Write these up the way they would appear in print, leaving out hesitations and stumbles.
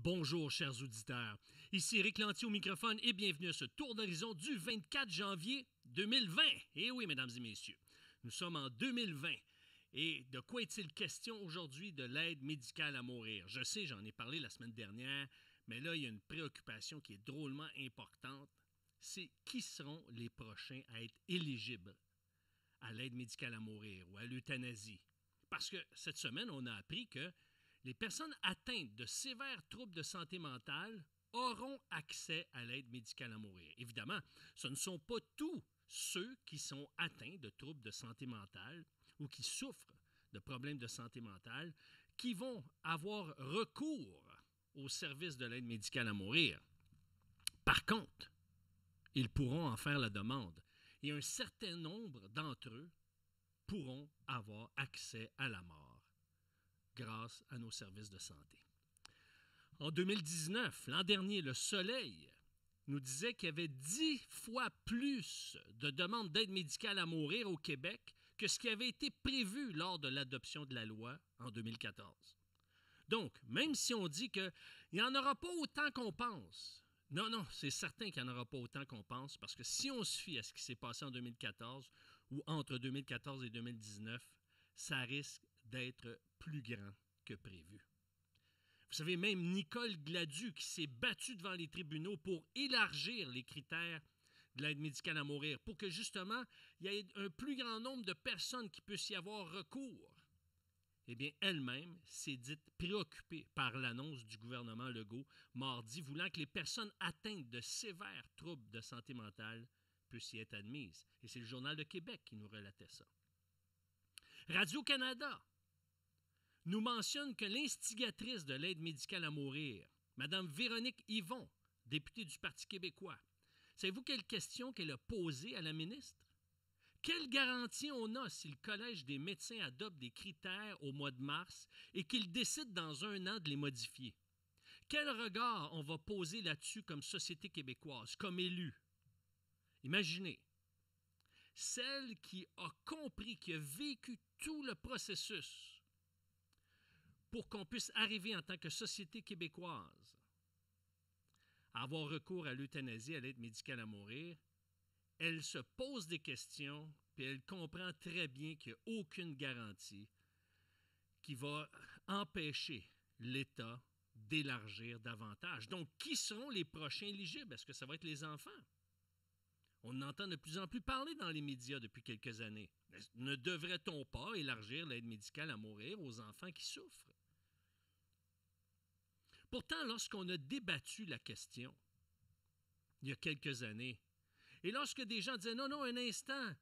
Bonjour, chers auditeurs. Ici Éric Lantier au microphone et bienvenue à ce tour d'horizon du 24 janvier 2020. Eh oui, mesdames et messieurs, nous sommes en 2020. Et de quoi est-il question aujourd'hui de l'aide médicale à mourir? Je sais, j'en ai parlé la semaine dernière, mais là, il y a une préoccupation qui est drôlement importante. C'est qui seront les prochains à être éligibles à l'aide médicale à mourir ou à l'euthanasie? Parce que cette semaine, on a appris que les personnes atteintes de sévères troubles de santé mentale auront accès à l'aide médicale à mourir. Évidemment, ce ne sont pas tous ceux qui sont atteints de troubles de santé mentale ou qui souffrent de problèmes de santé mentale qui vont avoir recours au service de l'aide médicale à mourir. Par contre, ils pourront en faire la demande et un certain nombre d'entre eux pourront avoir accès à la mort grâce à nos services de santé. En 2019, l'an dernier, le Soleil nous disait qu'il y avait 10 fois plus de demandes d'aide médicale à mourir au Québec que ce qui avait été prévu lors de l'adoption de la loi en 2014. Donc, même si on dit qu'il n'y en aura pas autant qu'on pense, non, c'est certain qu'il n'y en aura pas autant qu'on pense, parce que si on se fie à ce qui s'est passé en 2014 ou entre 2014 et 2019, ça risque d'être plus grand que prévu. Vous savez, même Nicole Gladu, qui s'est battue devant les tribunaux pour élargir les critères de l'aide médicale à mourir, pour que justement, il y ait un plus grand nombre de personnes qui puissent y avoir recours, eh bien, elle-même s'est dite préoccupée par l'annonce du gouvernement Legault mardi, voulant que les personnes atteintes de sévères troubles de santé mentale puissent y être admises. Et c'est le Journal de Québec qui nous relatait ça. Radio-Canada nous mentionne que l'instigatrice de l'aide médicale à mourir, Mme Véronique Yvon, députée du Parti québécois, savez-vous quelle question qu'elle a posée à la ministre? Quelle garantie on a si le Collège des médecins adopte des critères au mois de mars et qu'il décide dans un an de les modifier? Quel regard on va poser là-dessus comme société québécoise, comme élus? Imaginez, celle qui a compris, qui a vécu tout le processus pour qu'on puisse arriver en tant que société québécoise à avoir recours à l'euthanasie, à l'aide médicale à mourir, elle se pose des questions, puis elle comprend très bien qu'il n'y a aucune garantie qui va empêcher l'État d'élargir davantage. Donc, qui seront les prochains éligibles? Est-ce que ça va être les enfants? On entend de plus en plus parler dans les médias depuis quelques années. Ne devrait-on pas élargir l'aide médicale à mourir aux enfants qui souffrent? Pourtant, lorsqu'on a débattu la question, il y a quelques années, et lorsque des gens disaient « Non, un instant,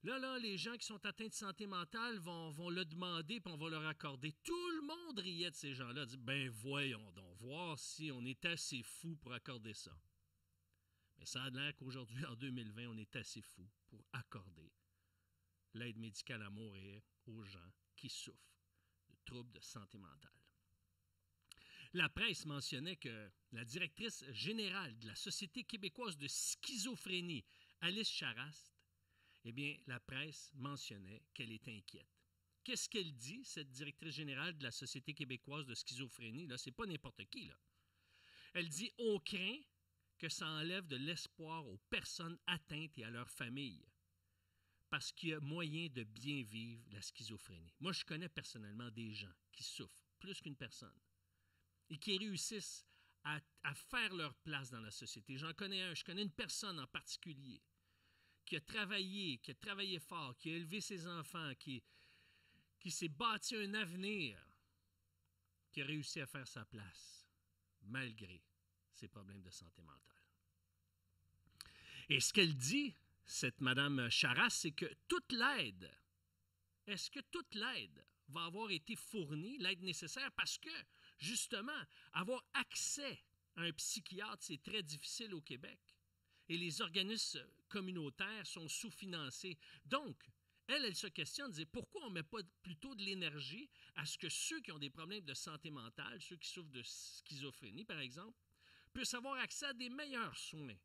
là, les gens qui sont atteints de santé mentale vont le demander puis on va leur accorder. » Tout le monde riait de ces gens-là, dit « Ben voyons donc, voir si on est assez fou pour accorder ça. » Mais ça a l'air qu'aujourd'hui, en 2020, on est assez fou pour accorder l'aide médicale à mourir aux gens qui souffrent de troubles de santé mentale. La presse mentionnait que la directrice générale de la Société québécoise de schizophrénie, Alice Charaste, eh bien, la presse mentionnait qu'elle est inquiète. Qu'est-ce qu'elle dit, cette directrice générale de la Société québécoise de schizophrénie? Là, c'est pas n'importe qui, là. Elle dit « On craint que ça enlève de l'espoir aux personnes atteintes et à leurs familles, parce qu'il y a moyen de bien vivre la schizophrénie. » Moi, je connais personnellement des gens qui souffrent, plus qu'une personne, et qui réussissent à faire leur place dans la société. Je connais une personne en particulier qui a travaillé fort, qui a élevé ses enfants, qui s'est bâti un avenir, qui a réussi à faire sa place, malgré ses problèmes de santé mentale. Et ce qu'elle dit, cette Mme Charras, c'est que est-ce que toute l'aide va avoir été fournie, l'aide nécessaire, parce que, justement, avoir accès à un psychiatre, c'est très difficile au Québec. Et les organismes communautaires sont sous-financés. Donc, elle se questionne, dit pourquoi on ne met pas plutôt de l'énergie à ce que ceux qui ont des problèmes de santé mentale, ceux qui souffrent de schizophrénie, par exemple, puissent avoir accès à des meilleurs soins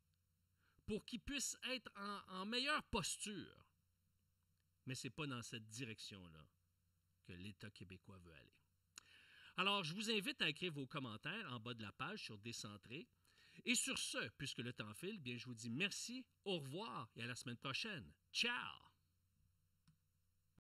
pour qu'ils puissent être en meilleure posture. Mais ce n'est pas dans cette direction-là que l'État québécois veut aller. Alors, je vous invite à écrire vos commentaires en bas de la page sur Décentré. Et sur ce, puisque le temps file, bien, je vous dis merci, au revoir et à la semaine prochaine. Ciao!